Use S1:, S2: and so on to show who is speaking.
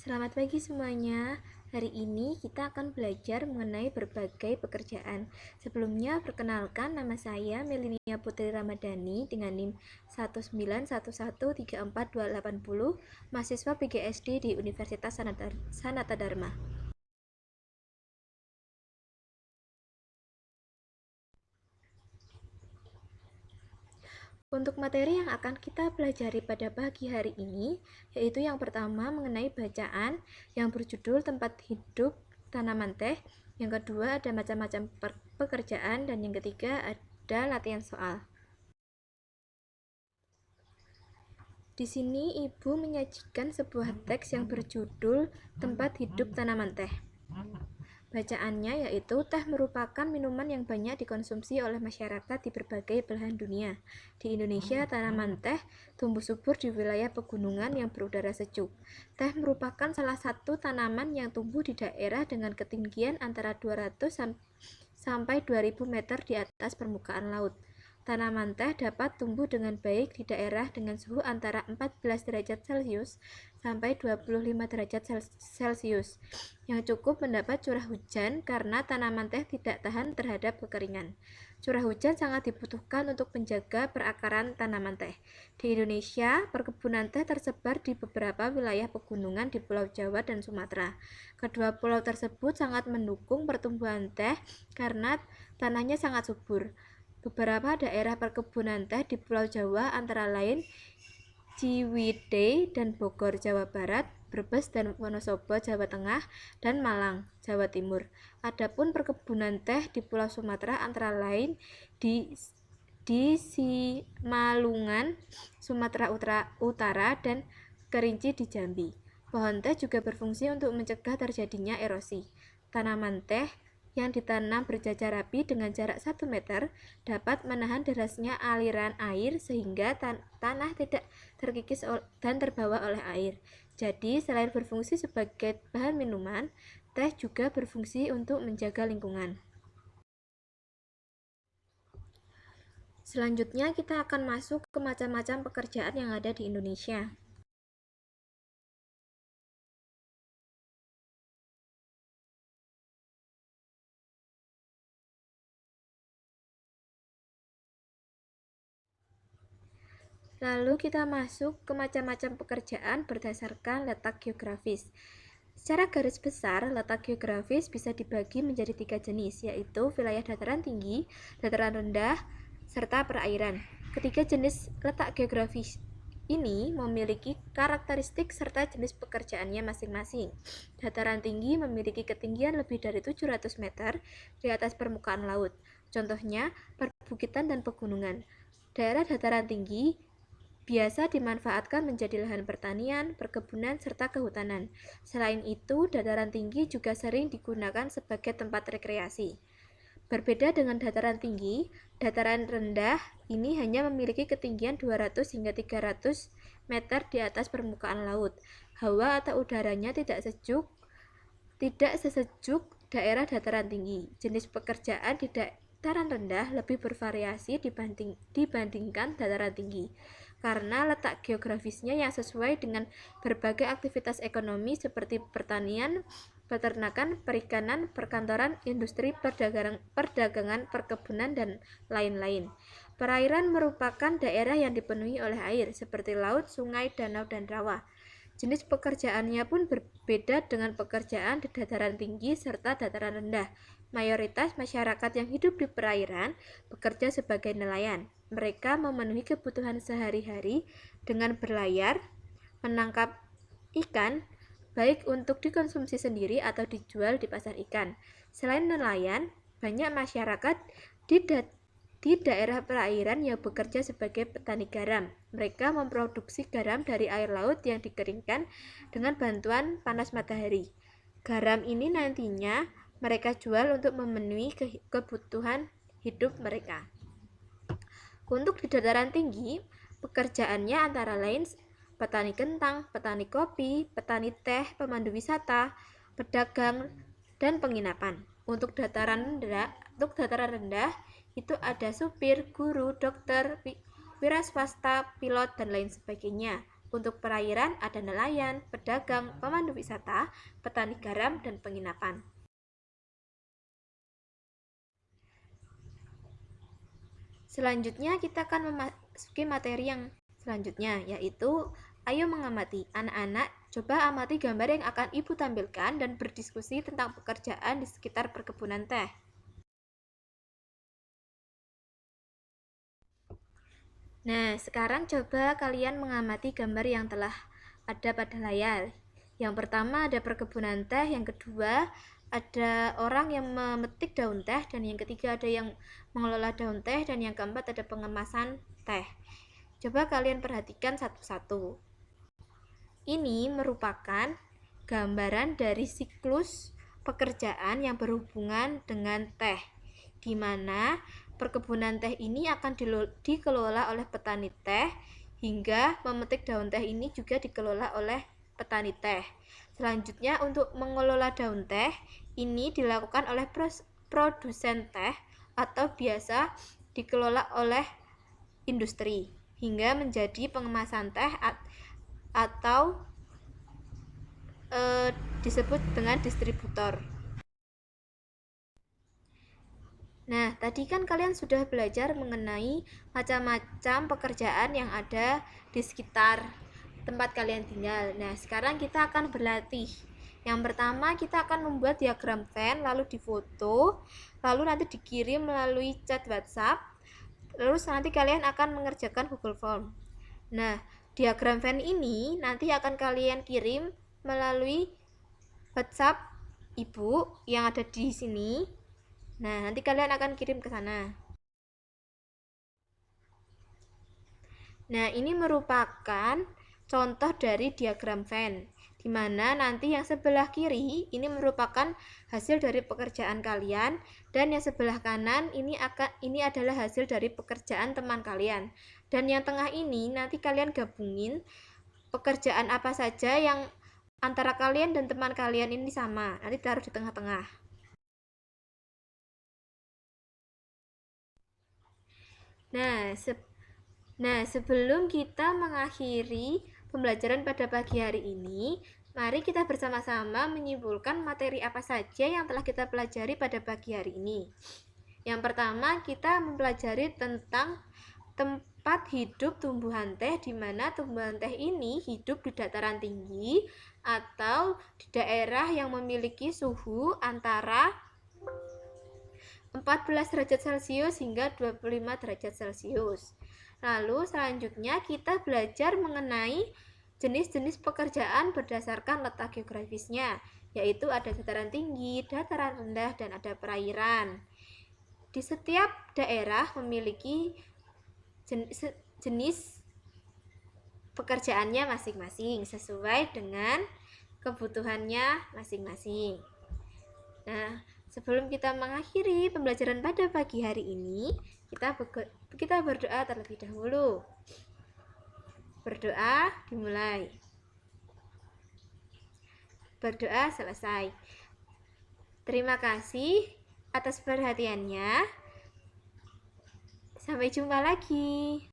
S1: Selamat pagi semuanya. Hari ini kita akan belajar mengenai berbagai pekerjaan. Sebelumnya, perkenalkan nama saya Melinia Putri Ramadhani dengan NIM 191134280, mahasiswa PGSD di Universitas Sanata Dharma. Untuk materi yang akan kita pelajari pada pagi hari ini, yaitu yang pertama mengenai bacaan yang berjudul tempat hidup tanaman teh, yang kedua ada macam-macam pekerjaan, dan yang ketiga ada latihan soal. Di sini ibu menyajikan sebuah teks yang berjudul tempat hidup tanaman teh. Bacaannya yaitu, teh merupakan minuman yang banyak dikonsumsi oleh masyarakat di berbagai belahan dunia. Di Indonesia, tanaman teh tumbuh subur di wilayah pegunungan yang berudara sejuk. Teh merupakan salah satu tanaman yang tumbuh di daerah dengan ketinggian antara 200 sampai 2000 meter di atas permukaan laut. Tanaman teh dapat tumbuh dengan baik di daerah dengan suhu antara 14 derajat Celcius sampai 25 derajat Celcius, yang cukup mendapat curah hujan karena tanaman teh tidak tahan terhadap kekeringan. Curah hujan sangat dibutuhkan untuk menjaga perakaran tanaman teh. Di Indonesia, perkebunan teh tersebar di beberapa wilayah pegunungan di Pulau Jawa dan Sumatera. Kedua pulau tersebut sangat mendukung pertumbuhan teh karena tanahnya sangat subur. Beberapa daerah perkebunan teh di Pulau Jawa antara lain Ciwidey dan Bogor, Jawa Barat, Brebes dan Wonosobo, Jawa Tengah, dan Malang, Jawa Timur. Adapun perkebunan teh di Pulau Sumatera antara lain di Simalungun, Sumatera Utara, dan Kerinci di Jambi. Pohon teh juga berfungsi untuk mencegah terjadinya erosi. Tanaman teh yang ditanam berjajar rapi dengan jarak 1 meter dapat menahan derasnya aliran air sehingga tanah tidak terkikis dan terbawa oleh air. Jadi, selain berfungsi sebagai bahan minuman, teh juga berfungsi untuk menjaga lingkungan. Selanjutnya, kita akan masuk ke macam-macam pekerjaan yang ada di Indonesia. Lalu kita masuk ke macam-macam pekerjaan berdasarkan letak geografis. Secara garis besar, letak geografis bisa dibagi menjadi 3 jenis, yaitu wilayah dataran tinggi, dataran rendah, serta perairan. Ketiga jenis letak geografis ini memiliki karakteristik serta jenis pekerjaannya masing-masing. Dataran tinggi memiliki ketinggian lebih dari 700 meter di atas permukaan laut. Contohnya, perbukitan dan pegunungan. Daerah dataran tinggi biasa dimanfaatkan menjadi lahan pertanian, perkebunan, serta kehutanan. Selain itu, dataran tinggi juga sering digunakan sebagai tempat rekreasi. Berbeda dengan dataran tinggi, dataran rendah ini hanya memiliki ketinggian 200 hingga 300 meter di atas permukaan laut. Hawa atau udaranya tidak sesejuk daerah dataran tinggi. Jenis pekerjaan di dataran rendah lebih bervariasi dibandingkan dataran tinggi, karena letak geografisnya yang sesuai dengan berbagai aktivitas ekonomi seperti pertanian, peternakan, perikanan, perkantoran, industri, perdagangan, perkebunan, dan lain-lain. Perairan merupakan daerah yang dipenuhi oleh air, seperti laut, sungai, danau, dan rawa. Jenis pekerjaannya pun berbeda dengan pekerjaan di dataran tinggi serta dataran rendah. Mayoritas masyarakat yang hidup di perairan bekerja sebagai nelayan. Mereka memenuhi kebutuhan sehari-hari dengan berlayar, menangkap ikan, baik untuk dikonsumsi sendiri atau dijual di pasar ikan. Selain nelayan, banyak masyarakat di daerah perairan yang bekerja sebagai petani garam. Mereka memproduksi garam dari air laut yang dikeringkan dengan bantuan panas matahari. Garam ini nantinya mereka jual untuk memenuhi kebutuhan hidup mereka. Untuk di dataran tinggi, pekerjaannya antara lain petani kentang, petani kopi, petani teh, pemandu wisata, pedagang, dan penginapan. Untuk dataran rendah itu ada supir, guru, dokter, wira swasta, pilot, dan lain sebagainya. Untuk perairan ada nelayan, pedagang, pemandu wisata, petani garam, dan penginapan. Selanjutnya kita akan memasuki materi yang selanjutnya, yaitu ayo mengamati. Anak-anak, coba amati gambar yang akan Ibu tampilkan dan berdiskusi tentang pekerjaan di sekitar perkebunan teh. Nah, sekarang coba kalian mengamati gambar yang telah ada pada layar. Yang pertama ada perkebunan teh, yang kedua ada orang yang memetik daun teh, dan yang ketiga ada yang mengelola daun teh, dan yang keempat ada pengemasan teh. Coba kalian perhatikan satu-satu. Ini merupakan gambaran dari siklus pekerjaan yang berhubungan dengan teh, di mana perkebunan teh ini akan dikelola oleh petani teh, hingga memetik daun teh ini juga dikelola oleh petani teh. Selanjutnya untuk mengelola daun teh ini dilakukan oleh produsen teh atau biasa dikelola oleh industri hingga menjadi pengemasan teh atau disebut dengan distributor. Nah, tadi kan kalian sudah belajar mengenai macam-macam pekerjaan yang ada di sekitar tempat kalian tinggal. Nah, sekarang kita akan berlatih. Yang pertama, kita akan membuat diagram Venn, lalu difoto, lalu nanti dikirim melalui chat WhatsApp. Lalu nanti kalian akan mengerjakan Google Form. Nah, diagram Venn ini nanti akan kalian kirim melalui WhatsApp Ibu yang ada di sini. Nah, nanti kalian akan kirim ke sana. Nah, ini merupakan contoh dari diagram Venn, di mana nanti yang sebelah kiri ini merupakan hasil dari pekerjaan kalian, dan yang sebelah kanan ini adalah hasil dari pekerjaan teman kalian. Dan yang tengah ini nanti kalian gabungin pekerjaan apa saja yang antara kalian dan teman kalian ini sama. Nanti taruh di tengah-tengah. Nah, sebelum kita mengakhiri pembelajaran pada pagi hari ini, mari kita bersama-sama menyimpulkan materi apa saja yang telah kita pelajari pada pagi hari ini. Yang pertama, kita mempelajari tentang tempat hidup tumbuhan teh, di mana tumbuhan teh ini hidup di dataran tinggi atau di daerah yang memiliki suhu antara 14 derajat Celcius hingga 25 derajat Celcius. Lalu selanjutnya kita belajar mengenai jenis-jenis pekerjaan berdasarkan letak geografisnya, yaitu ada dataran tinggi, dataran rendah, dan ada perairan. Di setiap daerah memiliki jenis pekerjaannya masing-masing sesuai dengan kebutuhannya masing-masing. Nah, sebelum kita mengakhiri pembelajaran pada pagi hari ini, kita berdoa terlebih dahulu. Berdoa dimulai. Berdoa selesai. Terima kasih atas perhatiannya. Sampai jumpa lagi.